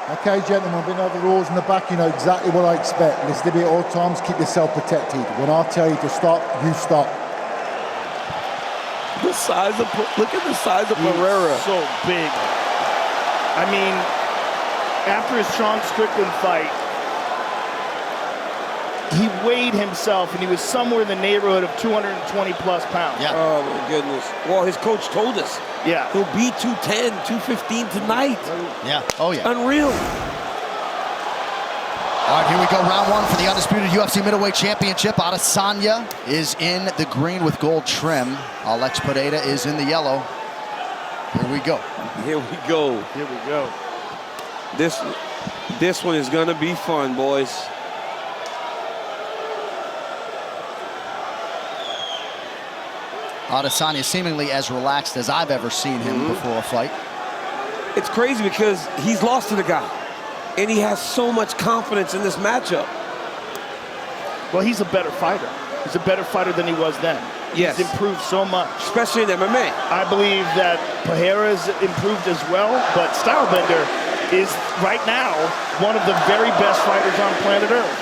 Okay, gentlemen, we know the rules in the back. You know exactly what I expect. Listen to me at all times. Keep yourself protected. When I tell you to stop, you stop. The size of, look at the size of Pereira. So big. I mean, after his Sean Strickland fight, he weighed himself and he was somewhere in the neighborhood of 220 plus pounds. Yeah. Oh my goodness. Well, his coach told us. Yeah. He'll be 210, 215 tonight. Yeah. Oh yeah. Unreal. All right, here we go. Round one for the undisputed UFC middleweight championship. Adesanya is in the green with gold trim. Alex Pereira is in the yellow. Here we go. Here we go. Here we go. This one is gonna be fun, boys. Adesanya seemingly as relaxed as I've ever seen him before a fight. It's crazy because he's lost to the guy, and he has so much confidence in this matchup. Well, he's a better fighter. He's a better fighter than he was then. Yes. He's improved so much. Especially in MMA. I believe that Pereira's improved as well, but Stylebender is right now one of the very best fighters on planet Earth.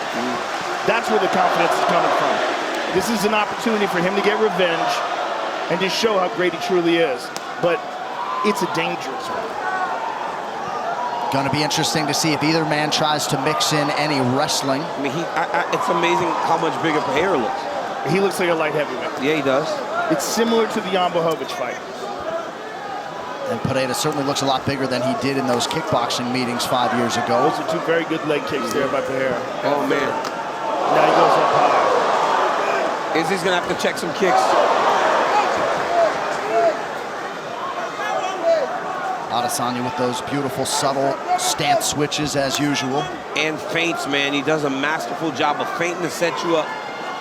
That's where the confidence is coming from. This is an opportunity for him to get revenge and to show how great he truly is. But it's a dangerous one. Going to be interesting to see if either man tries to mix in any wrestling. I mean, it's amazing how much bigger Pereira looks. He looks like a light heavyweight. Yeah, he does. It's similar to the Jan Blachowicz fight. And Pereira certainly looks a lot bigger than he did in those kickboxing meetings 5 years ago. Those are two very good leg kicks there by Pereira. Oh, man. Now he goes up high. Izzy's going to have to check some kicks. Adesanya with those beautiful, subtle stance switches as usual. And feints, man. He does a masterful job of feinting to set you up.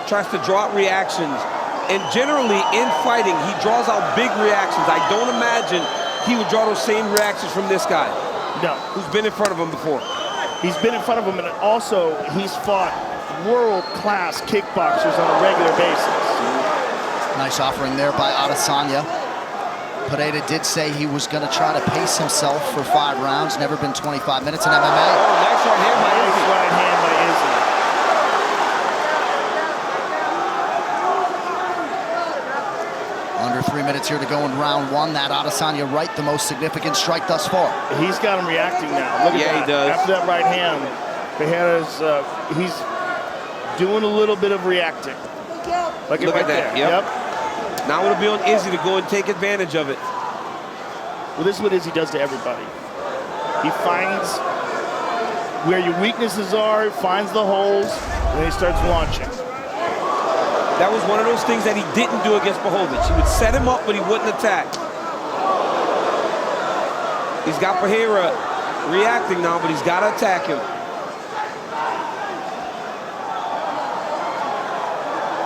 Tries to draw out reactions. And generally, in fighting, he draws out big reactions. I don't imagine he would draw those same reactions from this guy. No. Who's been in front of him before. He's been in front of him, and also he's fought world-class kickboxers on a regular basis. Nice offering there by Adesanya. Pereira did say he was going to try to pace himself for 5 rounds. Never been 25 minutes in MMA. Oh, nice right hand by Izzy. Nice right hand by Izzy. Under 3 minutes here to go in round one. That Adesanya right, the most significant strike thus far. He's got him reacting now. Look at that. Yeah, he does. After that right hand, Pereira's, he's doing a little bit of reacting. Like Look right at that. there. Yep. Now it'll be on Izzy to go and take advantage of it. Well, this is what Izzy does to everybody. He finds where your weaknesses are, finds the holes, and then he starts launching. That was one of those things that he didn't do against Blachowicz. He would set him up, but he wouldn't attack. He's got Pereira reacting now, but he's got to attack him.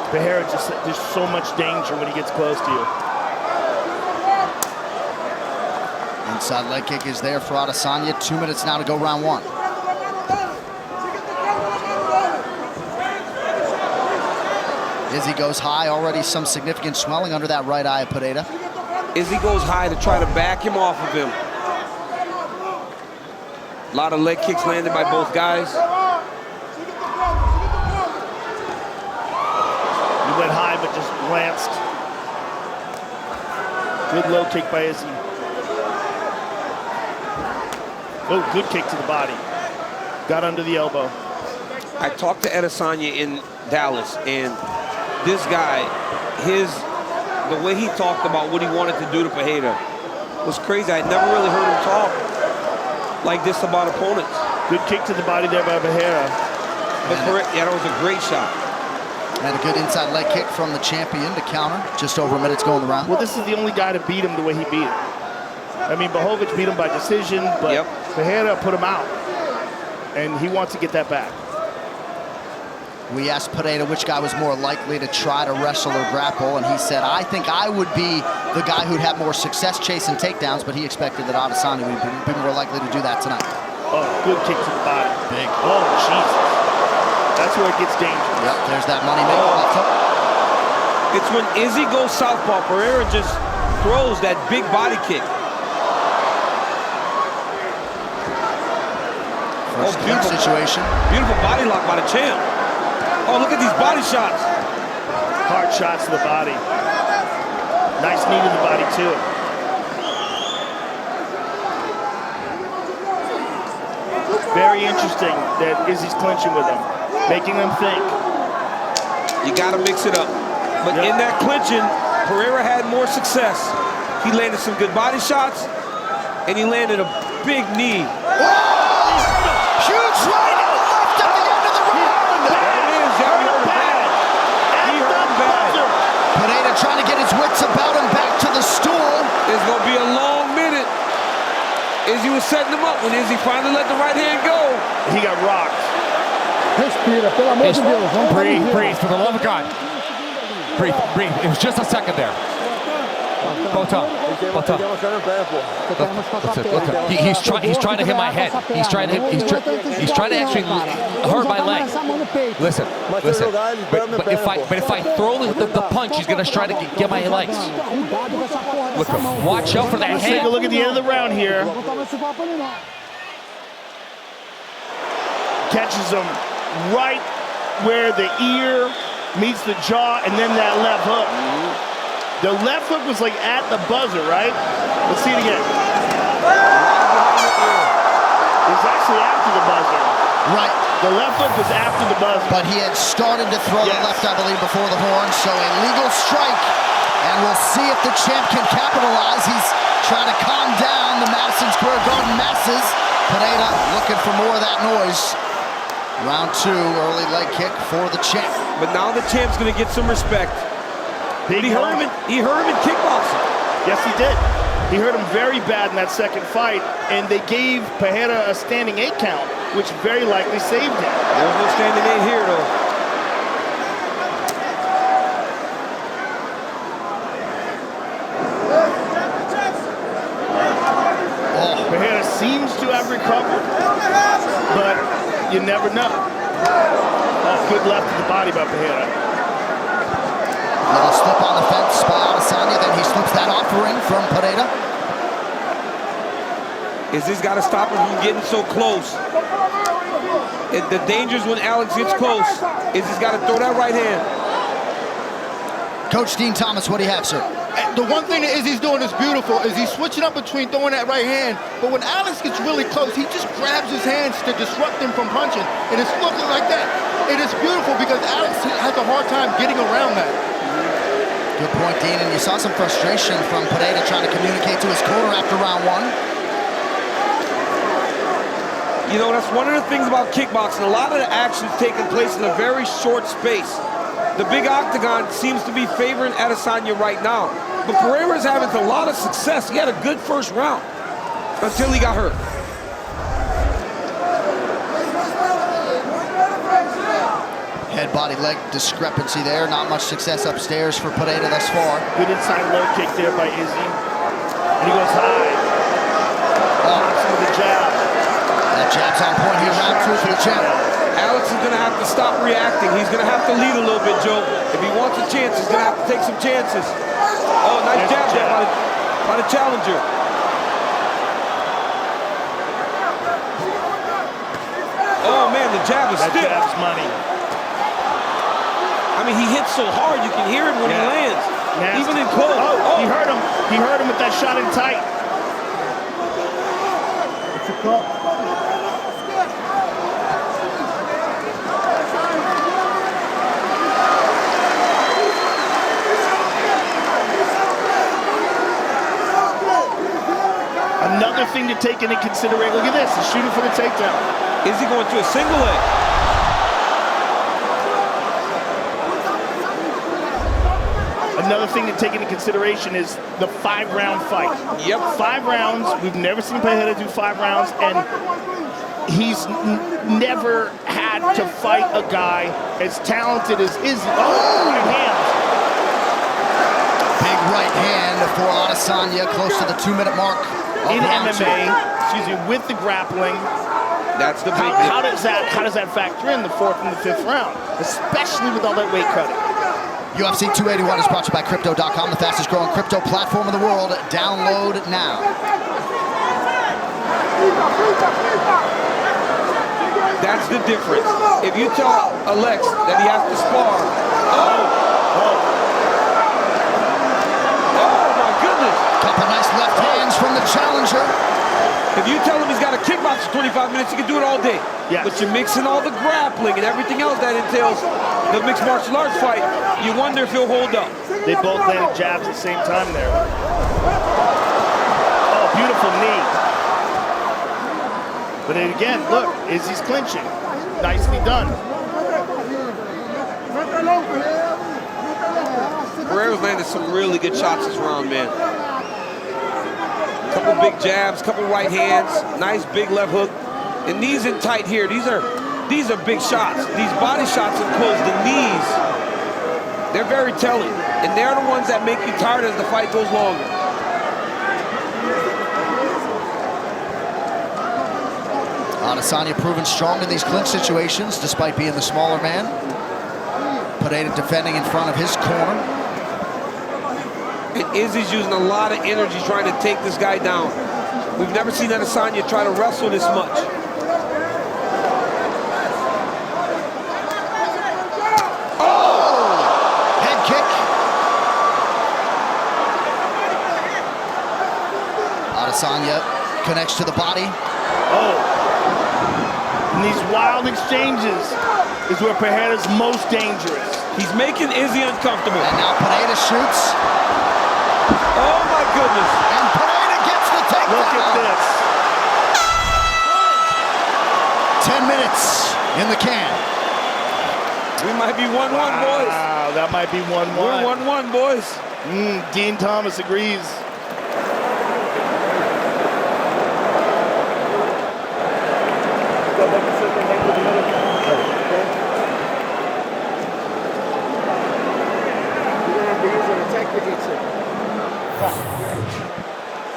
Pereira, there's so much danger when he gets close to you. Inside leg kick is there for Adesanya. 2 minutes now to go round one. Izzy goes high, already some significant swelling under that right eye of Pereira. Izzy goes high to try to back him off of him. A lot of leg kicks landed by both guys. He went high, but just glanced. Good low kick by Izzy. Oh, good kick to the body. Got under the elbow. I talked to Adesanya in Dallas, and this guy, the way he talked about what he wanted to do to Pereira was crazy. I'd never really heard him talk like this about opponents. Good kick to the body there by Pereira. But yeah, that was a great shot. And a good inside leg kick from the champion to counter. Just over a minute to go in the round. Well, this is the only guy to beat him the way he beat him. I mean, Blachowicz beat him by decision, but Pereira put him out. And he wants to get that back. We asked Pereira which guy was more likely to try to wrestle or grapple, and he said, I think I would be the guy who'd have more success chasing takedowns, but he expected that Adesanya would be more likely to do that tonight. Oh, good kick to the body. Big. Oh, Jesus. That's where it gets dangerous. Yep, there's that money maker. It's when Izzy goes southpaw, Pereira just throws that big body kick. First clinch situation. Beautiful body lock by the champ. Oh, look at these body shots. Hard shots to the body. Nice knee to the body, too. Very interesting that Izzy's clinching with him, making them think. You got to mix it up. But in that clinching, Pereira had more success. He landed some good body shots, and he landed a big knee. Huge right left at the end of the round. There it is. He heard him bad. He heard him bad. Poatan trying to get his wits about him back to the stool. It's going to be a long minute. Izzy was setting him up when Izzy finally let the right hand go. He got rocked. Respira, pelo amor de Deus. Vamos Breathe, para breathe, for the love of God. Breathe, breathe. It was just a second there. Poatan. Look. He's trying to hit my head. He's trying to actually hurt my leg. Listen. But if I throw the punch, he's gonna try to get my legs. Look, watch out for that Let's take a hand. look at the end of the round here. Catches him right where the ear meets the jaw, and then that left hook. The left hook was like at the buzzer, right? Let's see it again. It was actually after the buzzer. Right. The left hook was after the buzzer. But he had started to throw the left, I believe, before the horn. So a legal strike. And we'll see if the champ can capitalize. He's trying to calm down the Madison Square Garden masses. Poatan looking for more of that noise. Round 2, early leg kick for the champ. But now the champ's going to get some respect. He hurt him in kickboxing. Yes, he did. He hurt him very bad in that second fight, and they gave Pereira a standing 8 count, which very likely saved him. There's no standing 8 here, though. Pereira seems to have recovered, but you never know. Oh, good left to the body by Pereira. Little slip on the fence by Adesanya, then he slips that offering from Poatan. Izzy's got to stop him from getting so close. The danger's when Alex gets close. Izzy's got to throw that right hand. Coach Dean Thomas, what do you have, sir? The one thing that Izzy's doing is beautiful, is he's switching up between throwing that right hand, but when Alex gets really close, he just grabs his hands to disrupt him from punching, and it's looking like that. It is beautiful because Alex has a hard time getting around that. Good point, Dean, and you saw some frustration from Poatan trying to communicate to his corner after round 1. You know, that's one of the things about kickboxing. A lot of the action's taking place in a very short space. The big octagon seems to be favoring Adesanya right now. But Pereira's having a lot of success. He had a good first round until he got hurt. Head, body, leg discrepancy there. Not much success upstairs for Poatan thus far. Good inside low kick there by Izzy. And he goes high. Knocks him with the jab. That jab's on point here, round 2 for the champ. Alex is going to have to stop reacting. He's going to have to lead a little bit, Joe. If he wants a chance, he's going to have to take some chances. Oh, nice jab there by the challenger. Oh, man, the jab is stiff. That jab's money. I mean, he hits so hard, you can hear him when he lands. Nasty. Even in close. Oh, he hurt him. He hurt him with that shot in tight. Another thing to take into consideration. Look at this. He's shooting for the takedown. Is he going to a single leg? Another thing to take into consideration is the 5-round fight. Yep. 5 rounds. We've never seen Pereira do 5 rounds, and he's never had to fight a guy as talented as Izzy. Oh, right hand. Big right hand for Adesanya, close to the 2-minute mark. In MMA, with the grappling. That's the big how does that factor in the 4th and the 5th round, especially with all that weight cutting? UFC 281 is brought to you by Crypto.com, the fastest growing crypto platform in the world. Download now. That's the difference. If you tell Alex that he has to spar, oh my goodness. Couple nice left hands from the challenger. If you tell him he's got to kickbox for 25 minutes, he can do it all day. Yes. But you're mixing all the grappling and everything else that entails the mixed martial arts fight, you wonder if he'll hold up. They both landed jabs at the same time there. Oh, beautiful knee. But then again, look, Izzy's clinching. Nicely done. Pereira's landed some really good shots this round, man. Couple big jabs, couple right hands, nice big left hook. And knees in tight here. These are big shots. These body shots enclose the knees. They're very telling. And they're the ones that make you tired as the fight goes longer. Adesanya proven strong in these clinch situations, despite being the smaller man. Poatan defending in front of his corner. And Izzy's using a lot of energy trying to take this guy down. We've never seen Adesanya try to wrestle this much. Oh! Head kick. Adesanya connects to the body. Oh. In these wild exchanges is where Pereira's most dangerous. He's making Izzy uncomfortable. And now Poatan shoots. Oh my goodness. And Poatan gets the takedown. Look at this. 10 minutes in the can. We might be 1-1, boys. Wow, that might be 1-1. We're 1-1, boys. Dean Thomas agrees.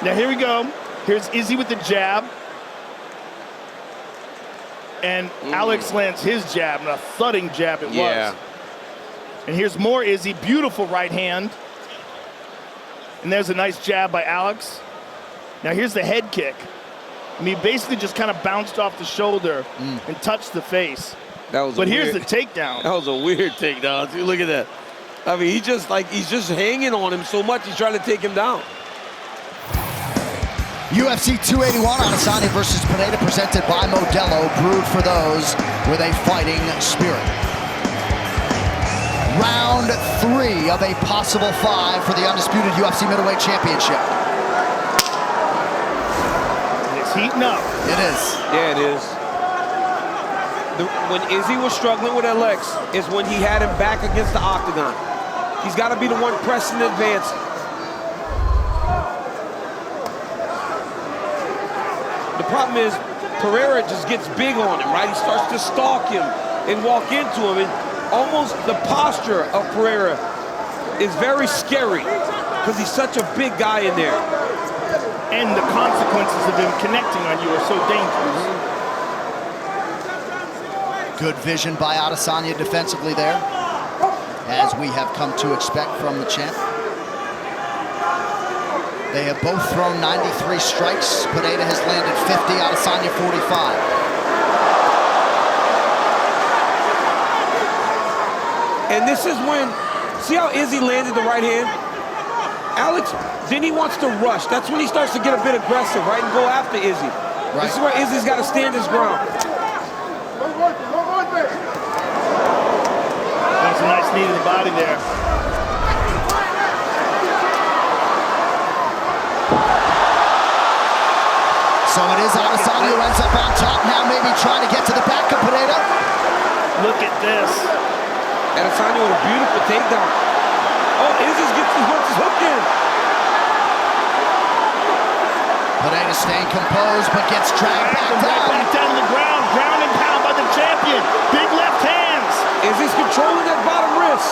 Now here we go. Here's Izzy with the jab. And Alex lands his jab, and a thudding jab it was. And here's more Izzy, beautiful right hand. And there's a nice jab by Alex. Now here's the head kick. I mean, basically just kind of bounced off the shoulder and touched the face. That was but here's the takedown. That was a weird takedown. See, look at that. I mean, he's just hanging on him so much, he's trying to take him down. UFC 281, Adesanya versus Poatan, presented by Modelo, brewed for those with a fighting spirit. Round 3 of a possible 5 for the undisputed UFC middleweight championship. It's heating up. It is. Yeah, it is. When Izzy was struggling with Alex is when he had him back against the octagon. He's got to be the one pressing and advancing. The problem is Pereira just gets big on him, right? He starts to stalk him and walk into him. And almost the posture of Pereira is very scary because he's such a big guy in there. And the consequences of him connecting on you are so dangerous. Good vision by Adesanya defensively there, as we have come to expect from the champ. They have both thrown 93 strikes. Poatan has landed 50, Adesanya 45. And this is when, see how Izzy landed the right hand? Alex, then he wants to rush. That's when he starts to get a bit aggressive, right? And go after Izzy. Right. This is where Izzy's got to stand his ground. That's a nice knee to the body there. So it is Adesanya who ends up on top now, maybe trying to get to the back of Poatan. Look at this. Adesanya with a beautiful takedown. Oh, Izzy gets his hook in. Poatan staying composed, but gets dragged back down. Back down to the ground. Ground and pound by the champion. Big left hands. Izzy's controlling that bottom wrist.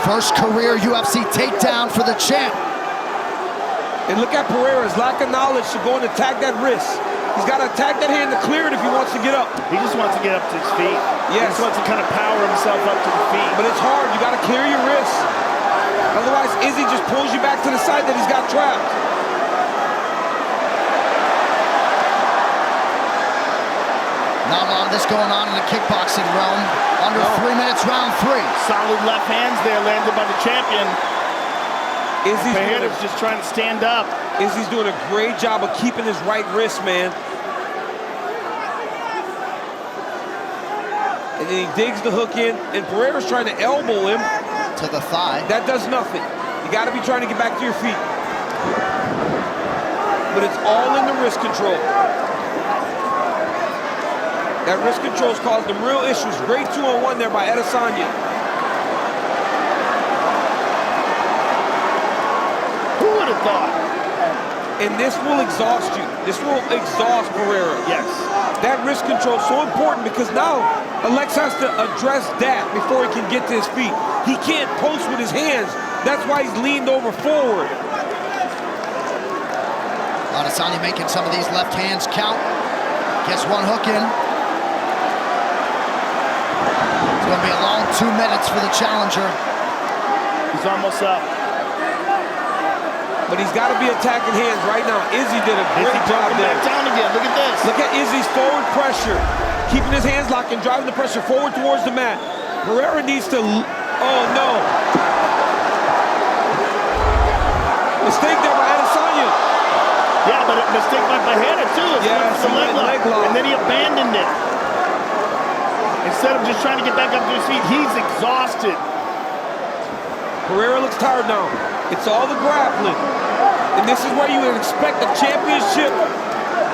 First career UFC takedown for the champ. And look at Pereira's lack of knowledge to go and attack that wrist. He's got to attack that hand to clear it if he wants to get up. He just wants to get up to his feet. Yes. He just wants to kind of power himself up to the feet. But it's hard. You got to clear your wrist. Otherwise, Izzy just pulls you back to the side that he's got trapped. Not a lot of this going on in the kickboxing realm. Under 3 minutes, round 3. Solid left hands there landed by the champion. Izzy's just trying to stand up. Izzy's doing a great job of keeping his right wrist, man. And then he digs the hook in, and Pereira's trying to elbow him. To the thigh. That does nothing. You got to be trying to get back to your feet. But it's all in the wrist control. That wrist control's caused them real issues. Great 2-on-1 there by Adesanya. Who would have thought? And this will exhaust you. This will exhaust Pereira. Yes. That wrist control is so important because now Alex has to address that before he can get to his feet. He can't post with his hands. That's why he's leaned over forward. Adesanya making some of these left hands count. Gets one hook in. It's going to be a long 2 minutes for the challenger. He's almost up. But he's got to be attacking hands right now. Izzy did a great job there. Back down again. Look at this. Look at Izzy's forward pressure. Keeping his hands locked and driving the pressure forward towards the mat. Pereira needs to... Oh, no. Mistake there by Adesanya. Yeah, but a mistake by Pereira, too. Yeah, it's a leg lock. And then he abandoned it. Instead of just trying to get back up to his feet, he's exhausted. Pereira looks tired now. It's all the grappling. And this is where you would expect the championship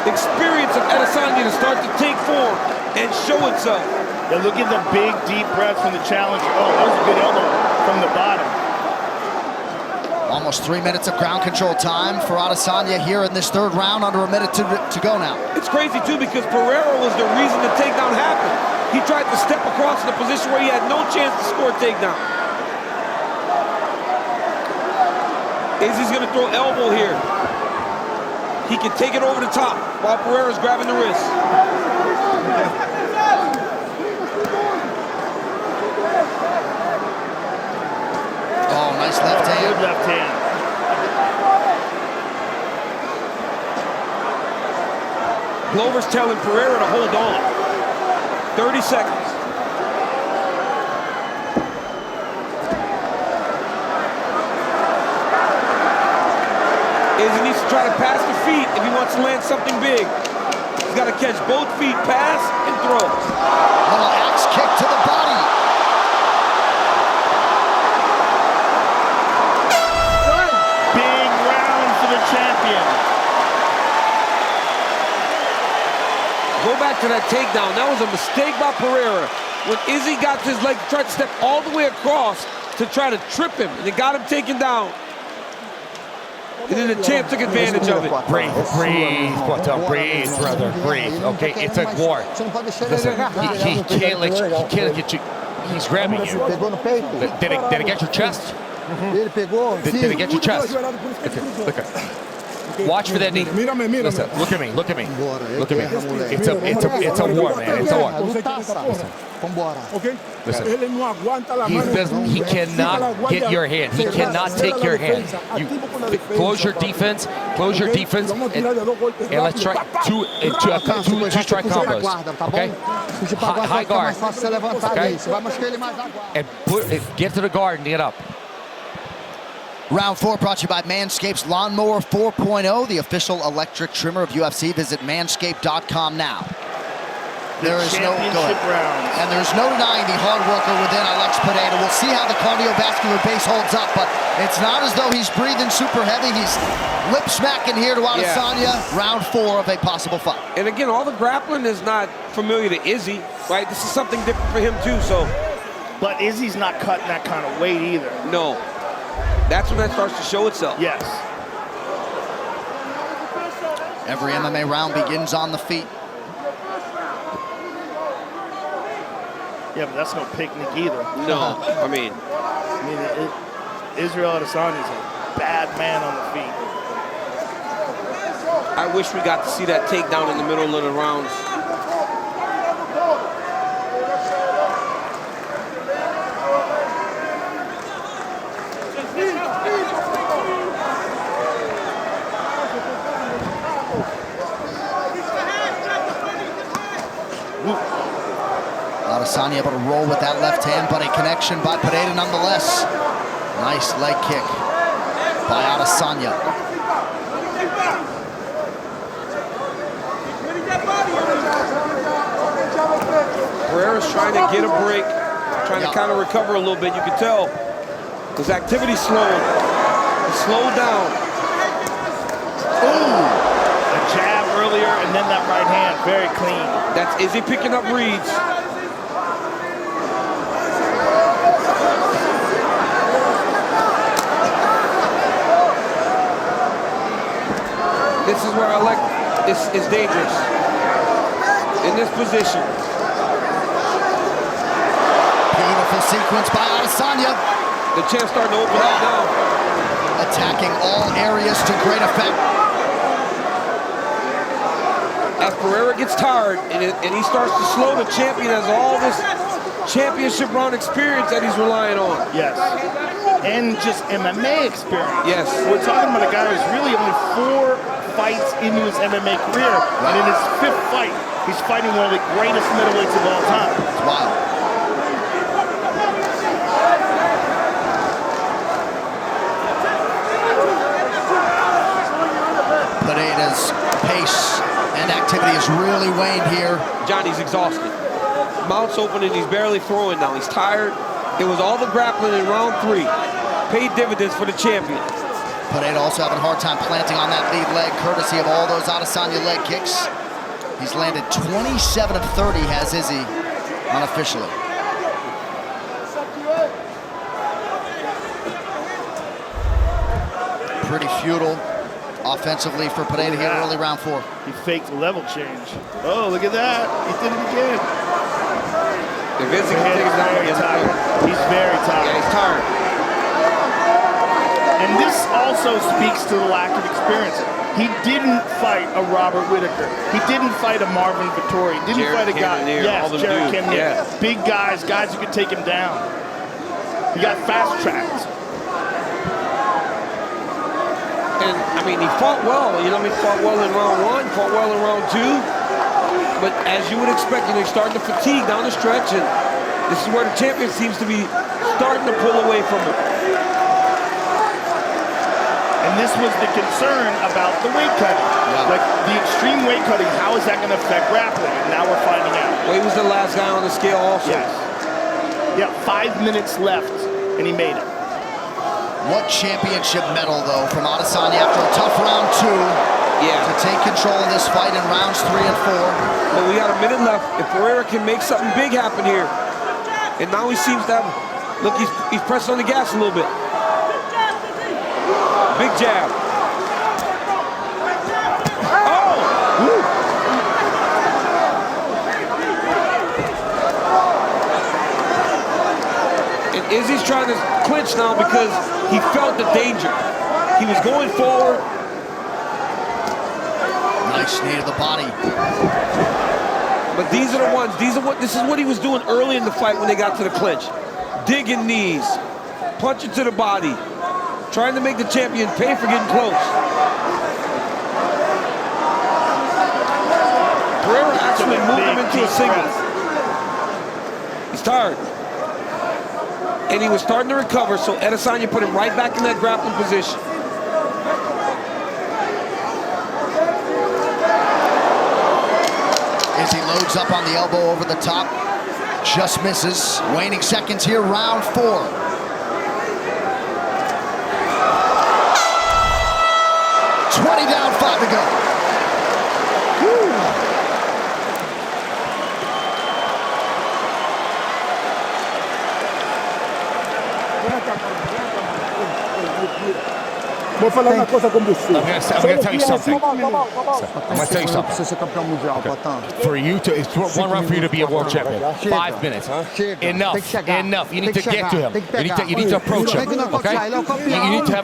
experience of Adesanya to start to take form and show itself. Yeah, look at the big, deep breaths from the challenger. Oh, that was a good elbow from the bottom. Almost 3 minutes of ground control time for Adesanya here in this third round. Under a minute to go now. It's crazy, too, because Pereira was the reason the takedown happened. He tried to step across in a position where he had no chance to score a takedown. Izzy's going to throw elbow here. He can take it over the top while Pereira's grabbing the wrist. Oh, nice left hand. Good left hand. Glover's telling Pereira to hold on. 30 seconds. Izzy needs to try to pass the feet if he wants to land something big. He's got to catch both feet, pass, and throw. Little axe kick to the body. Big round for the champion. Go back to that takedown. That was a mistake by Pereira. When Izzy got to his leg, tried to step all the way across to try to trip him, and it got him taken down. And then the champ took advantage of it. Breathe, Poatan, breathe, brother, breathe. Okay, it's a war. Listen, he can't let you, he can't get you. He's grabbing you. Did it get your chest? Did it get your chest? Look at. Watch for that knee. Listen, look at me, look at me, look at me. It's a war, man. It's a war. Listen, he cannot get your hand. He cannot take your hand. You close your defense, and let's try two strike combos. Okay, high guard. Okay, and get to the guard and get up. Round 4 brought to you by Manscaped's Lawnmower 4.0, the official electric trimmer of UFC. Visit manscaped.com now. There is no and there's no denying the hard worker within Alex Pereira. We'll see how the cardiovascular base holds up, but it's not as though he's breathing super heavy. He's lip smacking here to Adesanya. Yeah. Round 4 of a possible fight. And again, all the grappling is not familiar to Izzy, right? This is something different for him too. So, but Izzy's not cutting that kind of weight either. No. That's when that starts to show itself. Yes. Every MMA round begins on the feet. Yeah, but that's no picnic either. No, I mean Israel Adesanya is a bad man on the feet. I wish we got to see that takedown in the middle of the rounds. Adesanya able to roll with that left hand, but a connection by Poatan nonetheless. Nice leg kick by Adesanya. Pereira's trying to get a break, trying to kind of recover a little bit. You can tell his activity slowed. He slowed down. Ooh! A jab earlier and then that right hand, very clean. Is he picking up reads? This is where I like, it's dangerous. In this position. Beautiful sequence by Adesanya. The champ's starting to open up now. Attacking all areas to great effect. As Pereira gets tired and he starts to slow, the champion has all this championship round experience that he's relying on. Yes. And just MMA experience. Yes. We're talking about a guy who's really only 4 fights into his MMA career. And in his 5th fight, he's fighting one of the greatest middleweights of all time. It's wild. Poata's pace and activity is really waned here. Johnny's exhausted. Mouth's open and he's barely throwing now. He's tired. It was all the grappling in round 3. Paid dividends for the champion. Poatan also having a hard time planting on that lead leg, courtesy of all those Adesanya leg kicks. He's landed 27 of 30, has Izzy, unofficially. Pretty futile offensively for Poatan here early round 4. He faked the level change. Oh, look at that. He did it again. If Izzy can take his down, Very tired. He's very tired. Yeah, he's tired. And this also speaks to the lack of experience. He didn't fight a Robert Whittaker. He didn't fight a Marvin Vettori. He didn't fight a guy. Yes, Jared dudes. Cannonier. Yeah. Big guys who could take him down. He got fast-tracked. And, I mean, he fought well. You know, he fought well in round 1, fought well in round 2. But as you would expect, you know, he's starting to fatigue down the stretch. And this is where the champion seems to be starting to pull away from him. And this was the concern about the weight cutting. Yeah. Like, the extreme weight cutting, how is that going to affect grappling? And now we're finding out. Well, he was the last guy on the scale also. Yes. Yeah, 5 minutes left, and he made it. What championship medal, though, from Adesanya after a tough round 2 to take control of this fight in rounds 3 and 4. But we got a minute left. If Pereira can make something big happen here, and now he seems to have, look, he's pressing on the gas a little bit. Big jab. Oh! Woo. And Izzy's trying to clinch now because he felt the danger. He was going forward. Nice knee to the body. But these are the ones, this is what he was doing early in the fight when they got to the clinch. Digging knees, punching to the body, trying to make the champion pay for getting close. Pereira actually moved him into a single. He's tired. And he was starting to recover, so Adesanya put him right back in that grappling position. As he loads up on the elbow over the top, just misses. Waning seconds here, round 4. Down, 5 to go. Woo. Vou falar uma coisa com você. I'm gonna tell you something. I'm gonna tell you something. Precisa ser campeão mundial, Poatan. For you to, it's one round for you to be a world champion. 5 minutes, huh? Enough. You need to get to him. You need to approach him. Okay? You need to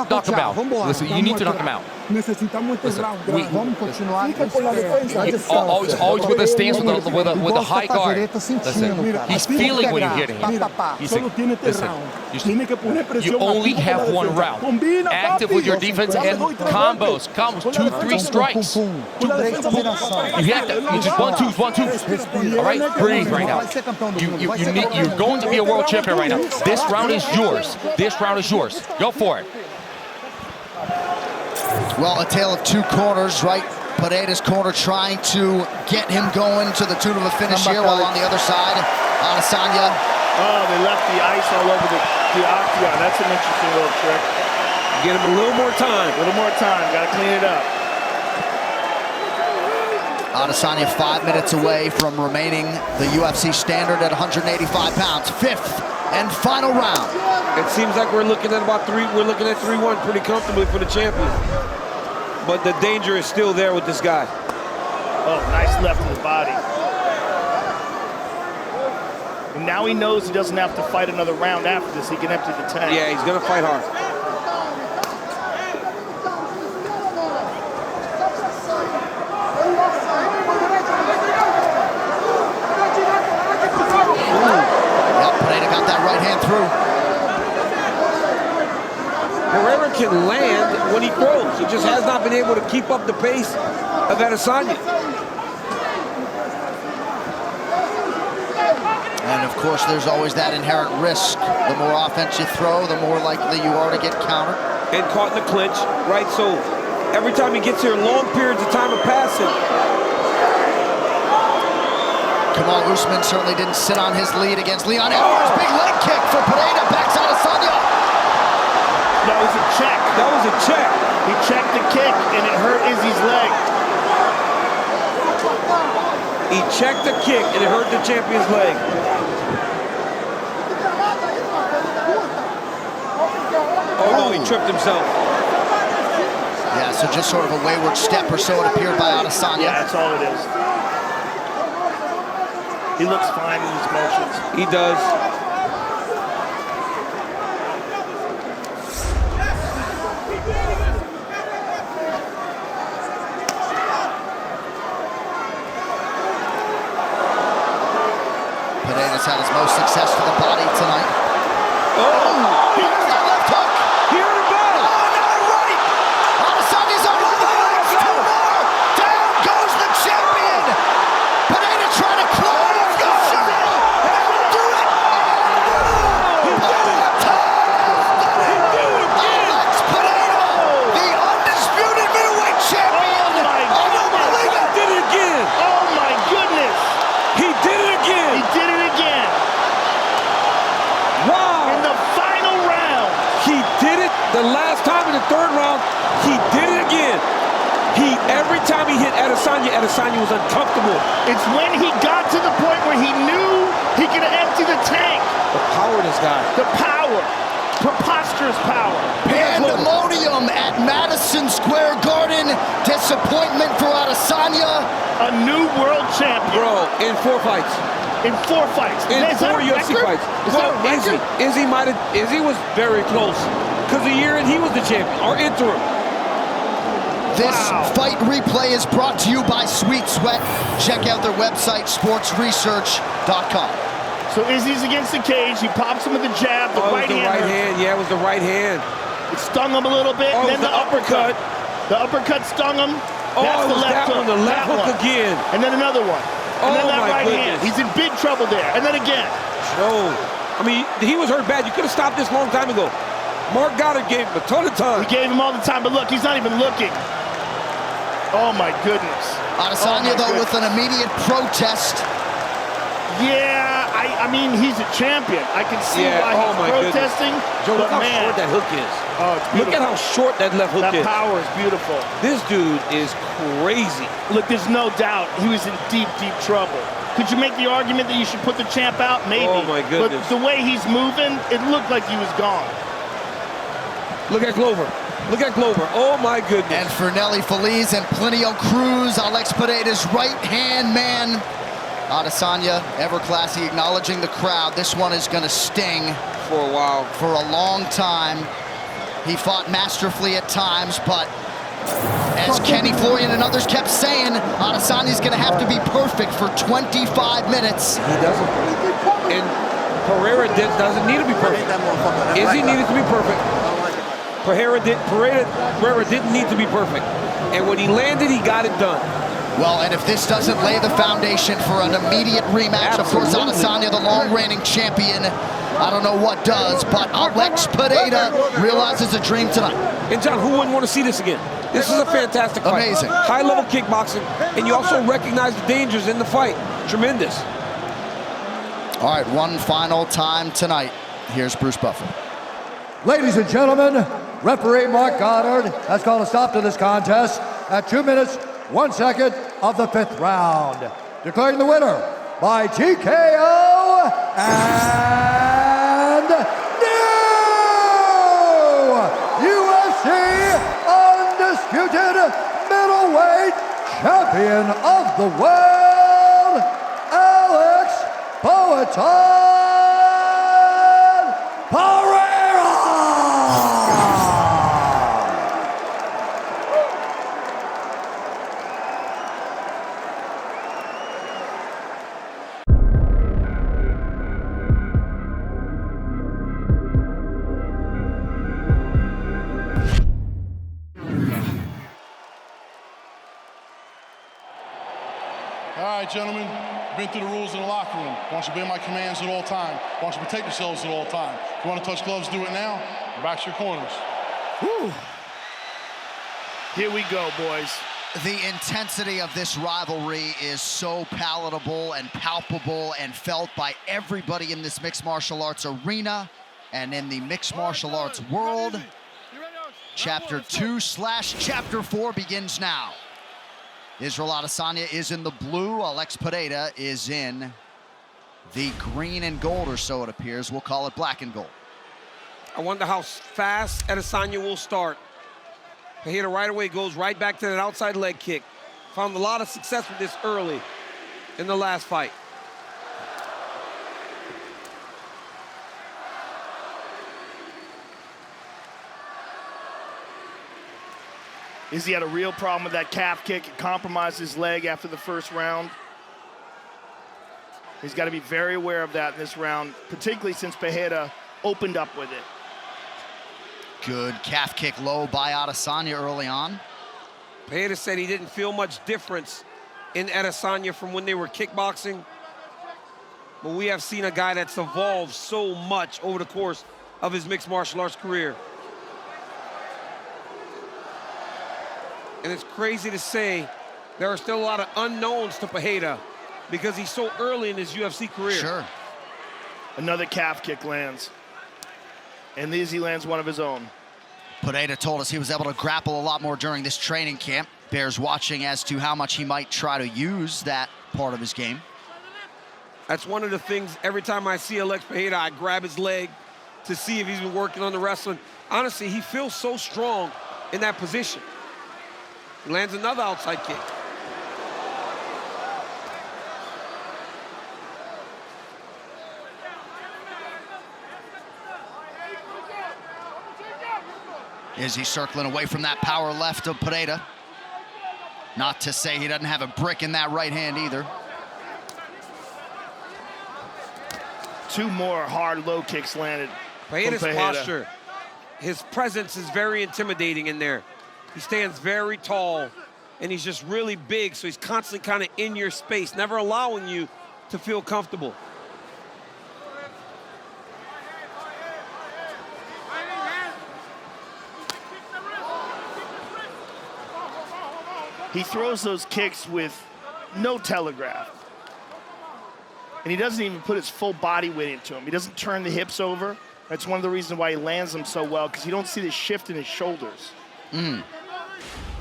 knock him out. Listen, you need to knock him out. Necesitamos este round. Vamos continuar. Fica com a defesa. Always with a stance with a high guard. Listen, he's feeling when you hit him. Solo tiene este round. Tiene que poner presión. You only aquí have con la one defensa. round. Combina, Active papi. with your defense and combos, 2, 3 strikes. You have to, you just 1, 2. All right, breathe right now. You're going to be a world champion right now. This round is yours. This round is yours. Go for it. Well, a tale of two corners, right? Pereira's corner trying to get him going to the tune of a finish here, while on the other side, Adesanya. Oh, they left the ice all over the octagon. That's an interesting little trick. Get him a little more time. A little more time. Got to clean it up. Adesanya 5 minutes away from remaining the UFC standard at 185 pounds. Fifth and final round. It seems like we're looking at 3-1 pretty comfortably for the champion. But the danger is still there with this guy. Oh, nice left to the body. And now he knows he doesn't have to fight another round after this. He can empty the tank. Yeah, he's gonna fight hard. Yep, Pereira got that right hand through. Pereira can land when he throws. He just has not been able to keep up the pace of Adesanya. And of course, there's always that inherent risk. The more offense you throw, the more likely you are to get countered. And caught in the clinch, right? So every time he gets here, long periods of time of passing. Kamal Usman certainly didn't sit on his lead against Leon Edwards. Big leg kick for Pereira, backs Adesanya. That was a check. That was a check. He checked the kick, and it hurt Izzy's leg. He checked the kick, and it hurt the champion's leg. Oh, no, he tripped himself. Yeah, so just sort of a wayward step or so, it appeared, by Adesanya. Yeah, that's all it is. He looks fine in his motions. He does. Pereira's had his most success to the body tonight. Oh! Here's that left hook. Here we go! Oh, now right! Adesanya's on the legs. Two more. Down goes the champion. Pereira trying to close. That will do it. Alex Pereira, the undisputed middleweight champion. Oh, my goodness. He did it again! Oh, my goodness. He did it again! He did it again. Wow! In the final round. He did it the last time in the third round. He did it again. Every time he hit Adesanya was uncomfortable. It's when he got to the point where he knew he could empty the tank. The power of this guy. The power. Preposterous power. Pandemonium at Madison Square Garden. Disappointment for Adesanya. A new world champion. Bro, in 4 fights. In 4 fights. In Is that 4 a UFC record? fights. Is that a record? Izzy was very close. Because the year and he was the champion, or interim. This Wow. fight replay is brought to you by Sweet Sweat. Check out their website, sportsresearch.com. So Izzy's against the cage. He pops him with the jab, the Oh, it was right the hand. right hand. Yeah, it was the right hand. It stung him a little bit. Oh, and it then was the uppercut. The uppercut stung him. Oh, That's it the was left that hook. one, the left That hook one. again. And then another one. And then Oh, that my right hand. goodness. He's in big trouble there. And then again. No. I mean, he was hurt bad. You could have stopped this a long time ago. Mark Goddard gave him a ton of time. We gave him all the time, but look, he's not even looking. Oh, my goodness. Adesanya, though, with an immediate protest. Yeah, I mean, he's a champion. I can see why he's protesting. Joe, look But how man, short that hook is. oh, it's beautiful. Look at how short that left hook that is. power is beautiful. This dude is crazy. Look, there's no doubt he was in deep, deep trouble. Could you make the argument that you should put the champ out? Maybe. Oh, my goodness. But the way he's moving, it looked like he was gone. Look at Glover. Look at Glover. Oh, my goodness. And for Nelly Feliz and Plinio Cruz, Alex Pereira's right-hand man. Adesanya, ever classy, acknowledging the crowd. This one is going to sting. For a while. For a long time. He fought masterfully at times, but As Kenny Florian and others kept saying, Adesanya's going to have to be perfect for 25 minutes. He doesn't. And Pereira doesn't need to be perfect. Izzy needed to be perfect. Pereira didn't need to be perfect. And when he landed, he got it done. Well, and if this doesn't lay the foundation for an immediate rematch, Absolutely. of course, Adesanya, the long-reigning champion, I don't know what does, but Alex Pereira realizes a dream tonight. And John, who wouldn't want to see this again? This is a fantastic fight. Amazing. High-level kickboxing, and you also recognize the dangers in the fight. Tremendous. All right, one final time tonight. Here's Bruce Buffer. Ladies and gentlemen, referee Mark Goddard has called a stop to this contest at 2 minutes, 1 second of the 5th round. Declaring the winner by TKO and new UFC undisputed middleweight champion of the world, Alex Poatan Pereira. All right, gentlemen, been through the rules in the locker room. I want you to obey my commands at all time. I want you to protect yourselves at all time. If you want to touch gloves, do it now. Back to your corners. Whew. Here we go, boys. The intensity of this rivalry is so palatable and palpable and felt by everybody in this mixed martial arts arena and in the mixed martial arts world. Chapter 2/Chapter 4 begins now. Israel Adesanya is in the blue. Alex Pereira is in the green and gold, or so it appears. We'll call it black and gold. I wonder how fast Adesanya will start. Pereira right away goes right back to that outside leg kick. Found a lot of success with this early in the last fight. Izzy had a real problem with that calf kick. It compromised his leg after the first round. He's got to be very aware of that in this round, particularly since Pereira opened up with it. Good calf kick low by Adesanya early on. Pereira said he didn't feel much difference in Adesanya from when they were kickboxing. But we have seen a guy that's evolved so much over the course of his mixed martial arts career. And it's crazy to say there are still a lot of unknowns to Pereira because he's so early in his UFC career. Sure. Another calf kick lands. And Izzy lands one of his own. Pereira told us he was able to grapple a lot more during this training camp. Bears watching as to how much he might try to use that part of his game. That's one of the things, every time I see Alex Pereira, I grab his leg to see if he's been working on the wrestling. Honestly, he feels so strong in that position. He lands another outside kick. Izzy circling away from that power left of Pereira. Not to say he doesn't have a brick in that right hand either. Two more hard low kicks landed. Pereira's posture, his presence is very intimidating in there. He stands very tall, and he's just really big, so he's constantly kind of in your space, never allowing you to feel comfortable. He throws those kicks with no telegraph. And he doesn't even put his full body weight into him. He doesn't turn the hips over. That's one of the reasons why he lands them so well, because you don't see the shift in his shoulders.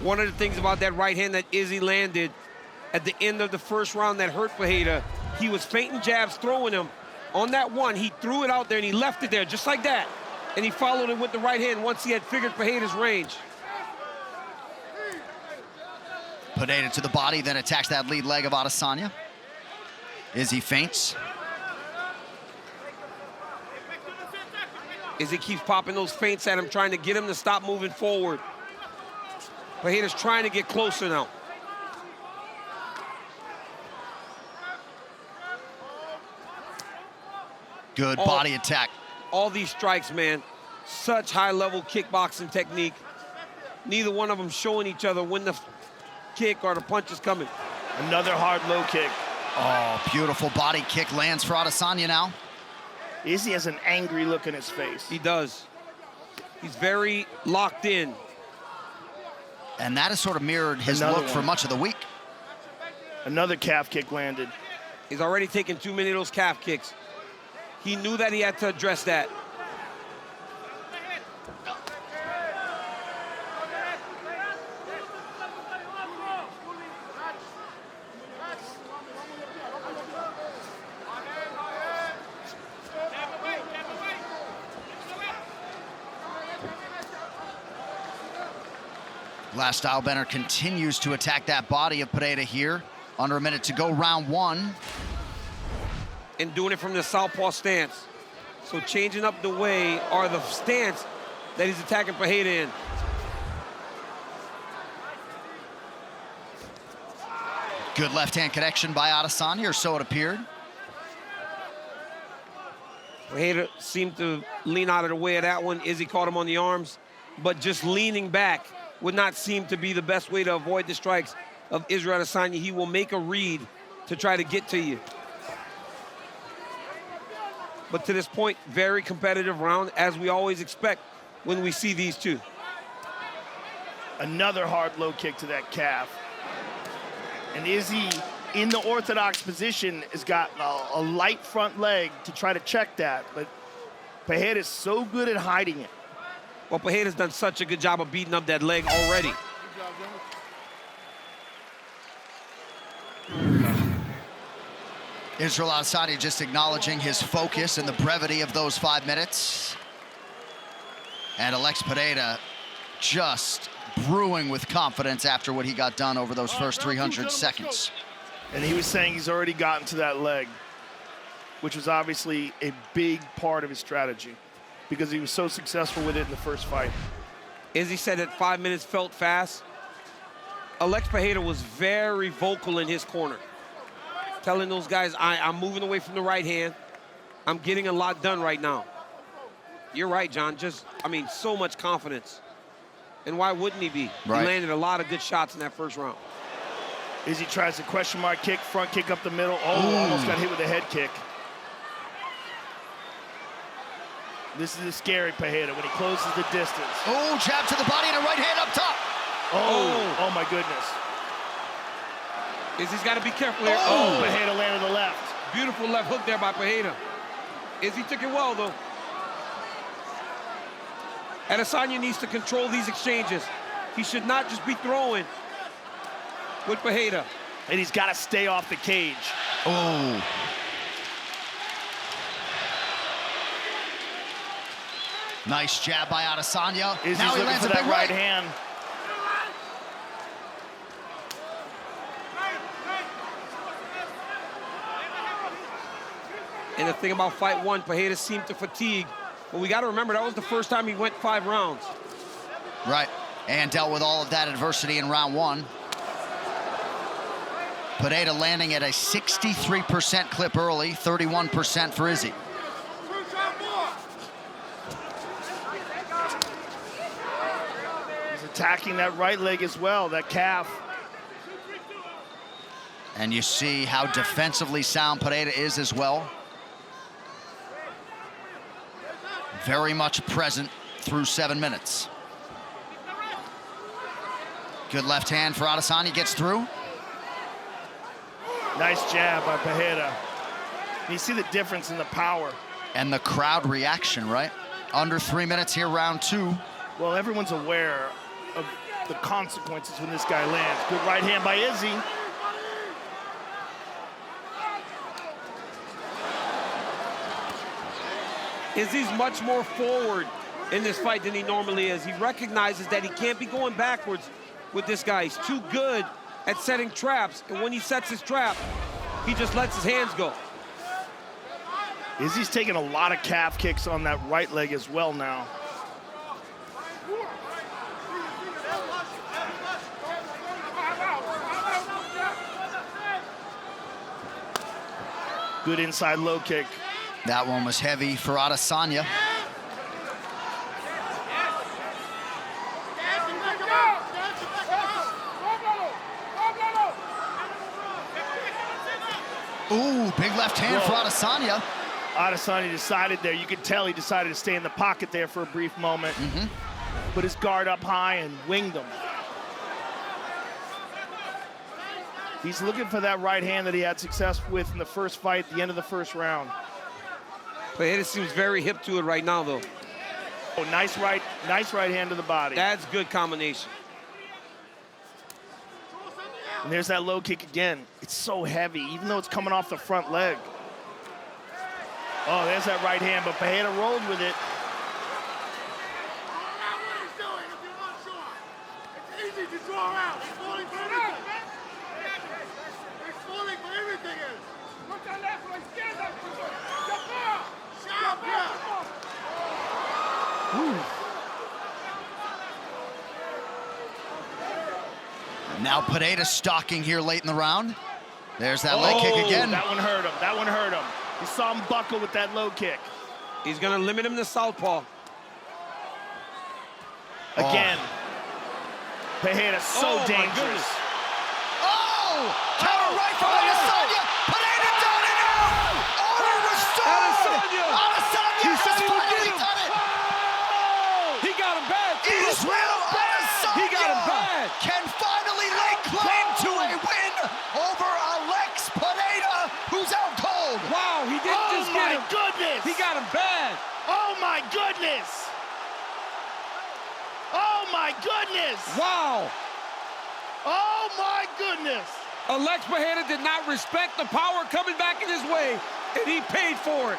One of the things about that right hand that Izzy landed at the end of the first round that hurt Pereira, he was feinting jabs, throwing them. On that one, he threw it out there and he left it there just like that. And he followed it with the right hand once he had figured Pereira's range. Pereira to the body, then attacks that lead leg of Adesanya. Izzy feints. Izzy keeps popping those feints at him, trying to get him to stop moving forward. Pereira's trying to get closer now. Good body attack. All these strikes, man, such high-level kickboxing technique. Neither one of them showing each other when the kick or the punch is coming. Another hard low kick. Oh, beautiful body kick lands for Adesanya now. Izzy has an angry look in his face. He does. He's very locked in. And that has sort of mirrored his Another look for one. much of the week. Another calf kick landed. He's already taken too many of those calf kicks. He knew that he had to address that. Last Stylebender continues to attack that body of Pereira here. Under a minute to go, round one. And doing it from the southpaw stance. So changing up the way or the stance that he's attacking Pereira in. Good left-hand connection by Adesanya, or so it appeared. Pereira seemed to lean out of the way of that one. Izzy caught him on the arms, but just leaning back would not seem to be the best way to avoid the strikes of Israel Adesanya. He will make a read to try to get to you. But to this point, very competitive round, as we always expect when we see these two. Another hard low kick to that calf. And Izzy, in the orthodox position, has got a light front leg to try to check that. But Pereira is so good at hiding it. Well, Pereira's done such a good job of beating up that leg already. Israel Adesanya just acknowledging his focus and the brevity of those 5 minutes. And Alex Pereira just brewing with confidence after what he got done over those first 300 seconds. And he was saying he's already gotten to that leg, which was obviously a big part of his strategy because he was so successful with it in the first fight. Izzy said that 5 minutes felt fast. Alex Pereira was very vocal in his corner, telling those guys, I'm moving away from the right hand. I'm getting a lot done right now. You're right, John. So much confidence. And why wouldn't he be? Right. He landed a lot of good shots in that first round. Izzy tries the question mark kick, front kick up the middle. Oh, almost got hit with a head kick. This is a scary Pereira when he closes the distance. Oh, jab to the body and a right hand up top. Oh my goodness. Izzy's got to be careful here. Pereira landed the left. Beautiful left hook there by Pereira. Izzy took it well, though. Adesanya needs to control these exchanges. He should not just be throwing with Pereira. And he's got to stay off the cage. Oh. Nice jab by Adesanya. Izzy's now he looking lands for a big that right hand. And the thing about fight one, Pereira seemed to fatigue. But we got to remember, that was the first time he went 5 rounds. Right, and dealt with all of that adversity in round one. Pereira landing at a 63% clip early, 31% for Izzy. He's attacking that right leg as well, that calf. And you see how defensively sound Pereira is as well. Very much present through 7 minutes. Good left hand for Adesanya, gets through. Nice jab by Pereira. You see the difference in the power. And the crowd reaction, right? Under 3 minutes here, round two. Well, everyone's aware of the consequences when this guy lands. Good right hand by Izzy. Izzy's much more forward in this fight than he normally is. He recognizes that he can't be going backwards with this guy. He's too good at setting traps, and when he sets his trap, he just lets his hands go. Izzy's taking a lot of calf kicks on that right leg as well now. Good inside low kick. That one was heavy for Adesanya. Ooh, big left hand for Adesanya. Adesanya decided there, you could tell he decided to stay in the pocket there for a brief moment. Put his guard up high and winged him. He's looking for that right hand that he had success with in the first fight at the end of the first round. Pereira seems very hip to it right now, though. Oh, nice right hand to the body. That's good combination. And there's that low kick again. It's so heavy, even though it's coming off the front leg. Oh, there's that right hand, but Pereira rolled with it. It's easy to draw out. He's falling for everything. He's falling for everything. Look at left, la izquierda. Sharp, Now Pereira stalking here late in the round. There's that leg kick again. That one hurt him. That one hurt him. You saw him buckle with that low kick. He's going to limit him to southpaw. Again. Pereira so dangerous. Counter right from Adesanya. Pereira down and out. Order restored. Adesanya has finally done it. He got him bad. Israel Adesanya He got him bad. can finally lay claim to a win over Alex Pereira, who's out cold. Wow, he didn't just get him. Oh, my goodness. He got him bad. Oh, my goodness. Oh, my goodness. Wow. Oh, my goodness. Alex Pereira did not respect the power coming back in his way, and he paid for it.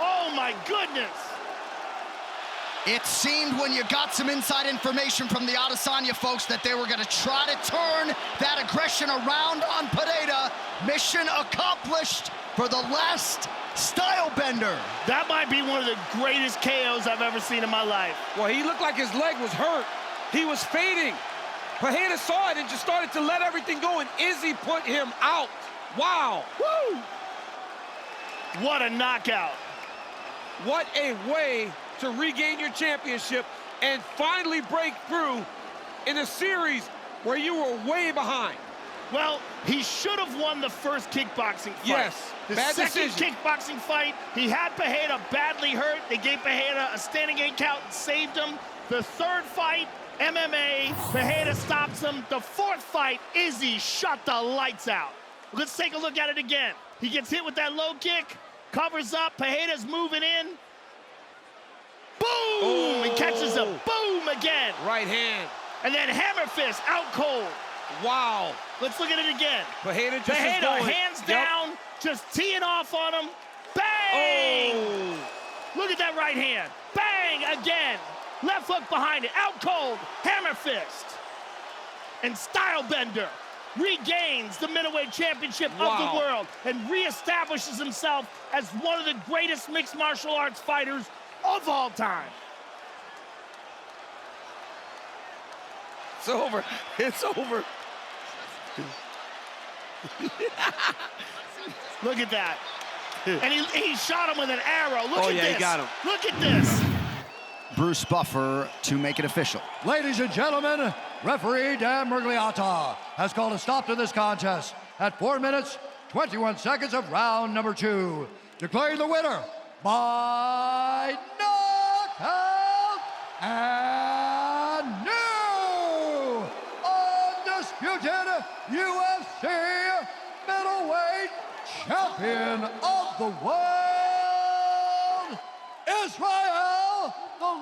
Oh, my goodness. It seemed when you got some inside information from the Adesanya folks that they were going to try to turn that aggression around on Pereira. Mission accomplished for the last style bender. That might be one of the greatest KOs I've ever seen in my life. Well, he looked like his leg was hurt. He was fading. Pereira saw it and just started to let everything go, and Izzy put him out. Wow. Woo! What a knockout. What a way to regain your championship and finally break through in a series where you were way behind. Well, he should have won the first kickboxing fight. Yes, The bad second decision. kickboxing fight, he had Pereira badly hurt. They gave Pereira a standing 8 count and saved him. The third fight, MMA, Pereira stops him. The fourth fight, Izzy shut the lights out. Let's take a look at it again. He gets hit with that low kick, covers up, Pereira's moving in. Boom! He catches him. Boom again. Right hand. And then hammer fist out cold. Wow. Let's look at it again. Pereira just is Pereira, going. hands Yep. down, just teeing off on him. Bang! Oh. Look at that right hand. Bang again. Left hook behind it. Out cold. Hammer fist. And Stylebender regains the middleweight championship of the world and reestablishes himself as one of the greatest mixed martial arts fighters of all time. It's over. It's over. Look at that. And he shot him with an arrow. Look at this. He got him. Look at this. Bruce Buffer to make it official. Ladies and gentlemen, referee Dan Mergliata has called a stop to this contest at 4 minutes, 21 seconds of round number 2. Declaring the winner by knockout and new undisputed UFC middleweight champion of the world, Israel the